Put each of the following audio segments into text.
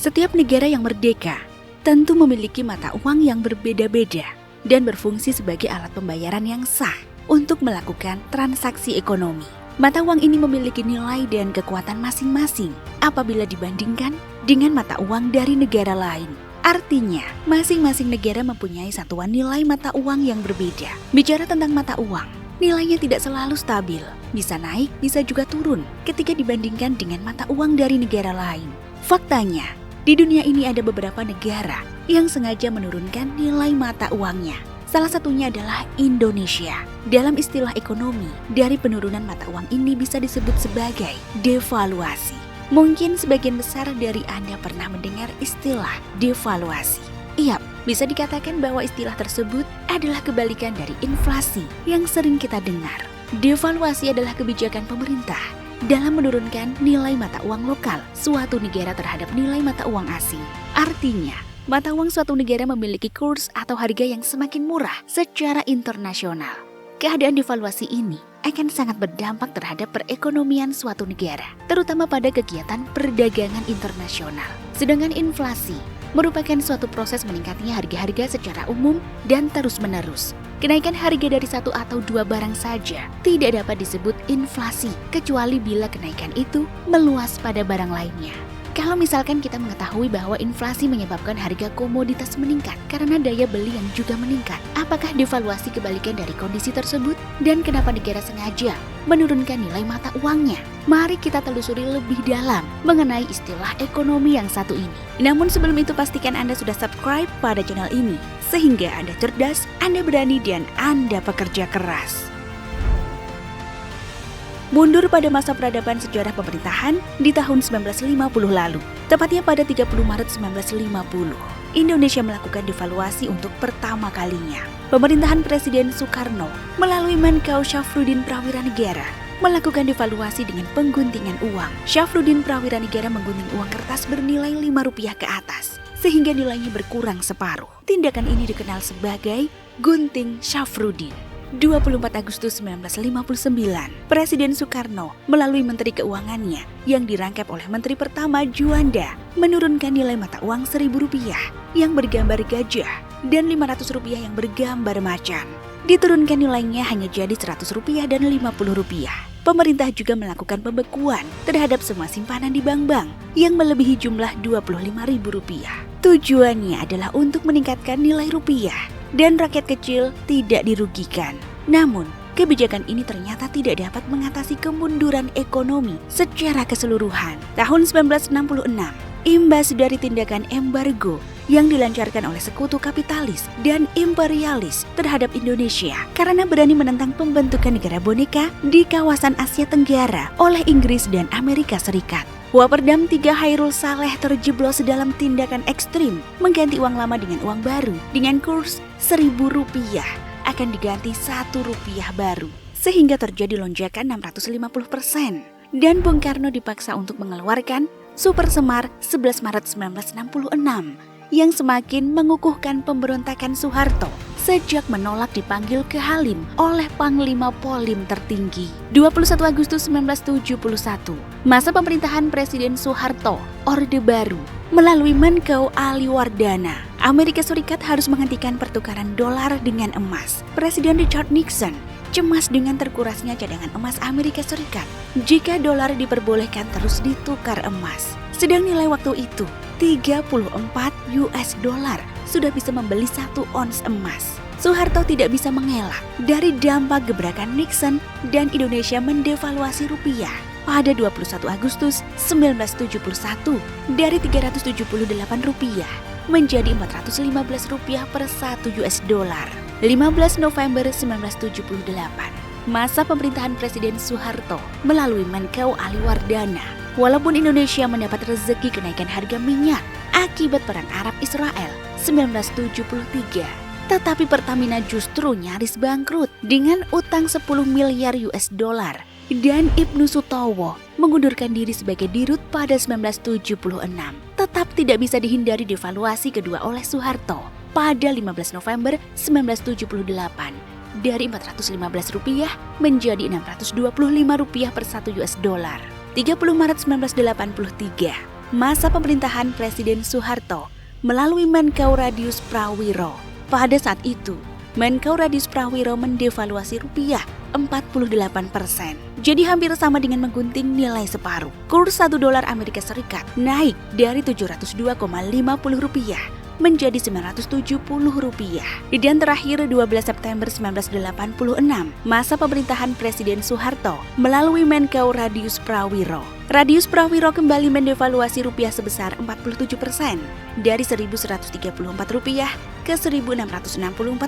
Setiap negara yang merdeka tentu memiliki mata uang yang berbeda-beda dan berfungsi sebagai alat pembayaran yang sah untuk melakukan transaksi ekonomi. Mata uang ini memiliki nilai dan kekuatan masing-masing apabila dibandingkan dengan mata uang dari negara lain. Artinya, masing-masing negara mempunyai satuan nilai mata uang yang berbeda. Bicara tentang mata uang, nilainya tidak selalu stabil, bisa naik, bisa juga turun ketika dibandingkan dengan mata uang dari negara lain. Faktanya, di dunia ini ada beberapa negara yang sengaja menurunkan nilai mata uangnya. Salah satunya adalah Indonesia. Dalam istilah ekonomi, dari penurunan mata uang ini bisa disebut sebagai devaluasi. Mungkin sebagian besar dari Anda pernah mendengar istilah devaluasi. Iya, bisa dikatakan bahwa istilah tersebut adalah kebalikan dari inflasi yang sering kita dengar. Devaluasi adalah kebijakan pemerintah dalam menurunkan nilai mata uang lokal suatu negara terhadap nilai mata uang asing. Artinya, mata uang suatu negara memiliki kurs atau harga yang semakin murah secara internasional. Keadaan devaluasi ini akan sangat berdampak terhadap perekonomian suatu negara, terutama pada kegiatan perdagangan internasional. Sedangkan inflasi merupakan suatu proses meningkatnya harga-harga secara umum dan terus-menerus. Kenaikan harga dari satu atau dua barang saja tidak dapat disebut inflasi, kecuali bila kenaikan itu meluas pada barang lainnya. Kalau misalkan kita mengetahui bahwa inflasi menyebabkan harga komoditas meningkat karena daya beli yang juga meningkat, apakah devaluasi kebalikan dari kondisi tersebut? Dan kenapa negara sengaja menurunkan nilai mata uangnya? Mari kita telusuri lebih dalam mengenai istilah ekonomi yang satu ini. Namun sebelum itu pastikan Anda sudah subscribe pada channel ini, sehingga Anda cerdas, Anda berani, dan Anda pekerja keras. Mundur pada masa peradaban sejarah pemerintahan di tahun 1950 lalu, tepatnya pada 30 Maret 1950, Indonesia melakukan devaluasi untuk pertama kalinya. Pemerintahan Presiden Soekarno melalui Menkeu Syafruddin Prawiranegara melakukan devaluasi dengan pengguntingan uang. Syafruddin Prawiranegara menggunting uang kertas bernilai Rp5 ke atas, sehingga nilainya berkurang separuh. Tindakan ini dikenal sebagai gunting Syafruddin. 24 Agustus 1959, Presiden Soekarno melalui Menteri Keuangannya yang dirangkap oleh Menteri Pertama Juanda menurunkan nilai mata uang Rp1.000 yang bergambar gajah dan Rp500 yang bergambar macan. Diturunkan nilainya hanya jadi Rp100 dan Rp50. Pemerintah juga melakukan pembekuan terhadap semua simpanan di bank-bank yang melebihi jumlah Rp25.000. Tujuannya adalah untuk meningkatkan nilai rupiah dan rakyat kecil tidak dirugikan. Namun, kebijakan ini ternyata tidak dapat mengatasi kemunduran ekonomi secara keseluruhan. Tahun 1966, imbas dari tindakan embargo yang dilancarkan oleh sekutu kapitalis dan imperialis terhadap Indonesia karena berani menentang pembentukan negara boneka di kawasan Asia Tenggara oleh Inggris dan Amerika Serikat. Waperdam III Hairul Saleh terjeblos dalam tindakan ekstrim mengganti uang lama dengan uang baru dengan kurs Rp1.000 akan diganti Rp1 baru, sehingga terjadi lonjakan 650%. Dan Bung Karno dipaksa untuk mengeluarkan Super Semar 11 Maret 1966 yang semakin mengukuhkan pemberontakan Soeharto sejak menolak dipanggil ke Halim oleh Panglima Polim tertinggi. 21 Agustus 1971, masa pemerintahan Presiden Soeharto, Orde Baru, melalui Menkeu Aliwardana, Amerika Serikat harus menghentikan pertukaran dolar dengan emas. Presiden Richard Nixon cemas dengan terkurasnya cadangan emas Amerika Serikat jika dolar diperbolehkan terus ditukar emas. Sedang nilai waktu itu 34 US dollar sudah bisa membeli 1 ons emas. Soeharto tidak bisa mengelak dari dampak gebrakan Nixon dan Indonesia mendevaluasi rupiah pada 21 Agustus 1971 dari Rp378 menjadi Rp415 per 1 US dollar. 15 November 1978, masa pemerintahan Presiden Soeharto melalui Menkeu Aliwardana. Walaupun Indonesia mendapat rezeki kenaikan harga minyak akibat Perang Arab-Israel 1973, tetapi Pertamina justru nyaris bangkrut dengan utang 10 miliar US dollar dan Ibnu Sutowo mengundurkan diri sebagai dirut pada 1976. Tetap tidak bisa dihindari devaluasi kedua oleh Soeharto pada 15 November 1978 dari Rp415 menjadi Rp625 per 1 US dollar. 30 Maret 1983, masa pemerintahan Presiden Soeharto melalui Menkeu Radius Prawiro. Pada saat itu, Menkeu Radius Prawiro mendevaluasi rupiah 48%. Jadi hampir sama dengan menggunting nilai separuh. Kurs $1 Amerika Serikat naik dari 702,50 rupiah menjadi 970 rupiah. Dan terakhir 12 September 1986, masa pemerintahan Presiden Soeharto melalui Menkeu Radius Prawiro. Radius Prawiro kembali mendevaluasi rupiah sebesar 47% dari 1.134 rupiah ke 1.664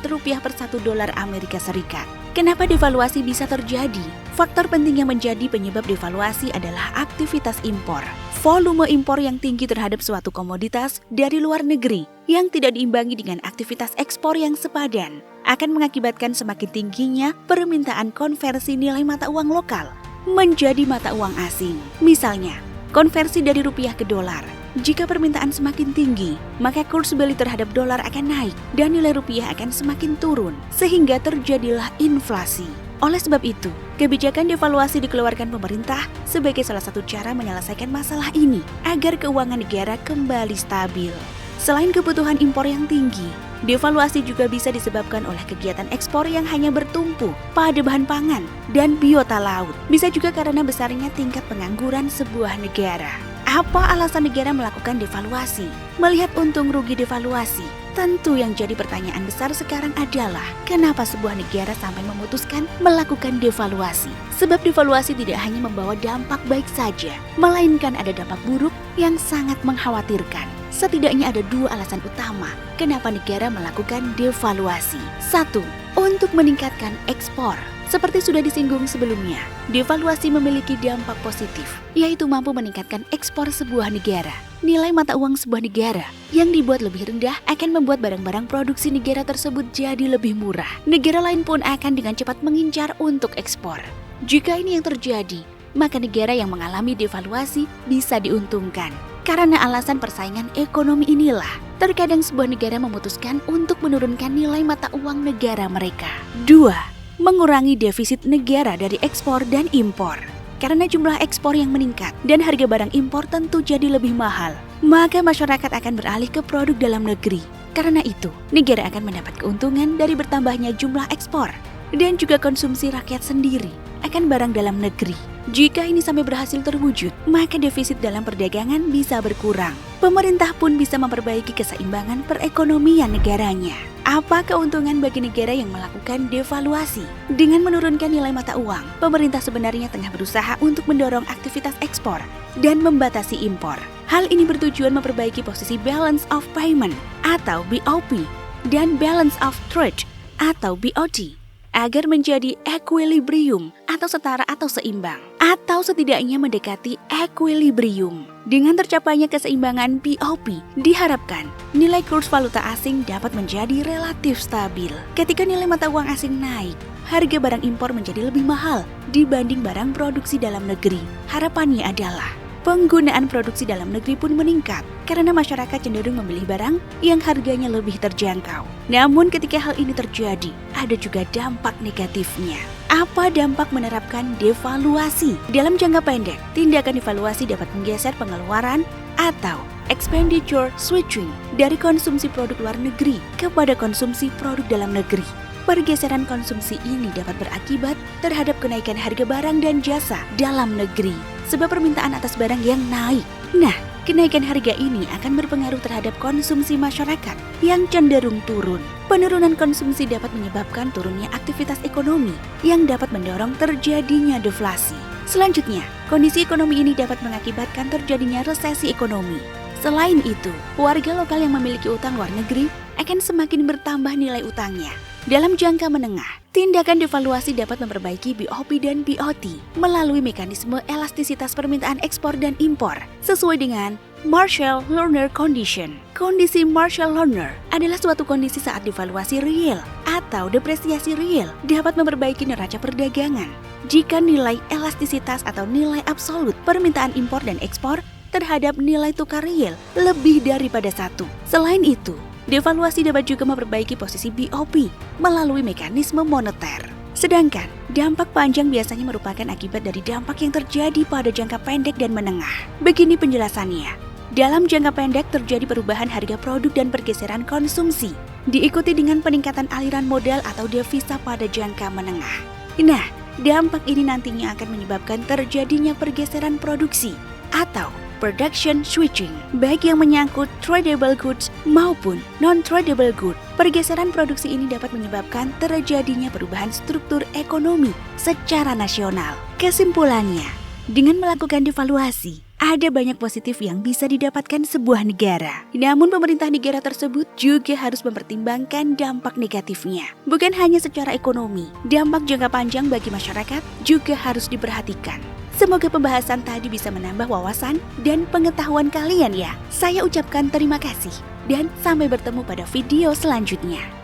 rupiah per $1 Amerika Serikat. Kenapa devaluasi bisa terjadi? Faktor penting yang menjadi penyebab devaluasi adalah aktivitas impor. Volume impor yang tinggi terhadap suatu komoditas dari luar negeri yang tidak diimbangi dengan aktivitas ekspor yang sepadan akan mengakibatkan semakin tingginya permintaan konversi nilai mata uang lokal menjadi mata uang asing. Misalnya, konversi dari rupiah ke dolar. Jika permintaan semakin tinggi, maka kurs beli terhadap dolar akan naik dan nilai rupiah akan semakin turun, sehingga terjadilah inflasi. Oleh sebab itu, kebijakan devaluasi dikeluarkan pemerintah sebagai salah satu cara menyelesaikan masalah ini agar keuangan negara kembali stabil. Selain kebutuhan impor yang tinggi, devaluasi juga bisa disebabkan oleh kegiatan ekspor yang hanya bertumpu pada bahan pangan dan biota laut. Bisa juga karena besarnya tingkat pengangguran sebuah negara. Apa alasan negara melakukan devaluasi? Melihat untung rugi devaluasi, tentu yang jadi pertanyaan besar sekarang adalah kenapa sebuah negara sampai memutuskan melakukan devaluasi? Sebab devaluasi tidak hanya membawa dampak baik saja, melainkan ada dampak buruk yang sangat mengkhawatirkan. Setidaknya ada dua alasan utama kenapa negara melakukan devaluasi. 1. Untuk meningkatkan ekspor. Seperti sudah disinggung sebelumnya, devaluasi memiliki dampak positif, yaitu mampu meningkatkan ekspor sebuah negara. Nilai mata uang sebuah negara yang dibuat lebih rendah akan membuat barang-barang produksi negara tersebut jadi lebih murah. Negara lain pun akan dengan cepat mengincar untuk ekspor. Jika ini yang terjadi, maka negara yang mengalami devaluasi bisa diuntungkan. Karena alasan persaingan ekonomi inilah, terkadang sebuah negara memutuskan untuk menurunkan nilai mata uang negara mereka. 2. Mengurangi defisit negara dari ekspor dan impor. Karena jumlah ekspor yang meningkat dan harga barang impor tentu jadi lebih mahal, maka masyarakat akan beralih ke produk dalam negeri. Karena itu, negara akan mendapat keuntungan dari bertambahnya jumlah ekspor dan juga konsumsi rakyat sendiri akan barang dalam negeri. Jika ini sampai berhasil terwujud, maka defisit dalam perdagangan bisa berkurang. Pemerintah pun bisa memperbaiki keseimbangan perekonomian negaranya. Apa keuntungan bagi negara yang melakukan devaluasi? Dengan menurunkan nilai mata uang, pemerintah sebenarnya tengah berusaha untuk mendorong aktivitas ekspor dan membatasi impor. Hal ini bertujuan memperbaiki posisi balance of payment atau BOP dan balance of trade atau BOT agar menjadi equilibrium atau setara atau seimbang, atau setidaknya mendekati equilibrium. Dengan tercapainya keseimbangan BOP, diharapkan nilai kurs valuta asing dapat menjadi relatif stabil. Ketika nilai mata uang asing naik, harga barang impor menjadi lebih mahal dibanding barang produksi dalam negeri. Harapannya adalah penggunaan produksi dalam negeri pun meningkat karena masyarakat cenderung memilih barang yang harganya lebih terjangkau. Namun ketika hal ini terjadi, ada juga dampak negatifnya. Apa dampak menerapkan devaluasi? Dalam jangka pendek, tindakan devaluasi dapat menggeser pengeluaran atau expenditure switching dari konsumsi produk luar negeri kepada konsumsi produk dalam negeri. Pergeseran konsumsi ini dapat berakibat terhadap kenaikan harga barang dan jasa dalam negeri sebab permintaan atas barang yang naik. Nah, kenaikan harga ini akan berpengaruh terhadap konsumsi masyarakat yang cenderung turun. Penurunan konsumsi dapat menyebabkan turunnya aktivitas ekonomi yang dapat mendorong terjadinya deflasi. Selanjutnya, kondisi ekonomi ini dapat mengakibatkan terjadinya resesi ekonomi. Selain itu, warga lokal yang memiliki utang luar negeri akan semakin bertambah nilai utangnya. Dalam jangka menengah, tindakan devaluasi dapat memperbaiki BOP dan BOT melalui mekanisme elastisitas permintaan ekspor dan impor sesuai dengan Marshall-Lerner Condition. Kondisi Marshall-Lerner adalah suatu kondisi saat devaluasi real atau depresiasi real dapat memperbaiki neraca perdagangan jika nilai elastisitas atau nilai absolut permintaan impor dan ekspor terhadap nilai tukar real lebih daripada 1. Selain itu, devaluasi dapat juga memperbaiki posisi BOP melalui mekanisme moneter. Sedangkan, dampak panjang biasanya merupakan akibat dari dampak yang terjadi pada jangka pendek dan menengah. Begini penjelasannya. Dalam jangka pendek terjadi perubahan harga produk dan pergeseran konsumsi, diikuti dengan peningkatan aliran modal atau devisa pada jangka menengah. Nah, dampak ini nantinya akan menyebabkan terjadinya pergeseran produksi atau production switching, baik yang menyangkut tradable goods maupun non-tradable goods. Pergeseran produksi ini dapat menyebabkan terjadinya perubahan struktur ekonomi secara nasional. Kesimpulannya, dengan melakukan devaluasi, ada banyak positif yang bisa didapatkan sebuah negara. Namun pemerintah negara tersebut juga harus mempertimbangkan dampak negatifnya. Bukan hanya secara ekonomi, dampak jangka panjang bagi masyarakat juga harus diperhatikan. Semoga pembahasan tadi bisa menambah wawasan dan pengetahuan kalian ya. Saya ucapkan terima kasih dan sampai bertemu pada video selanjutnya.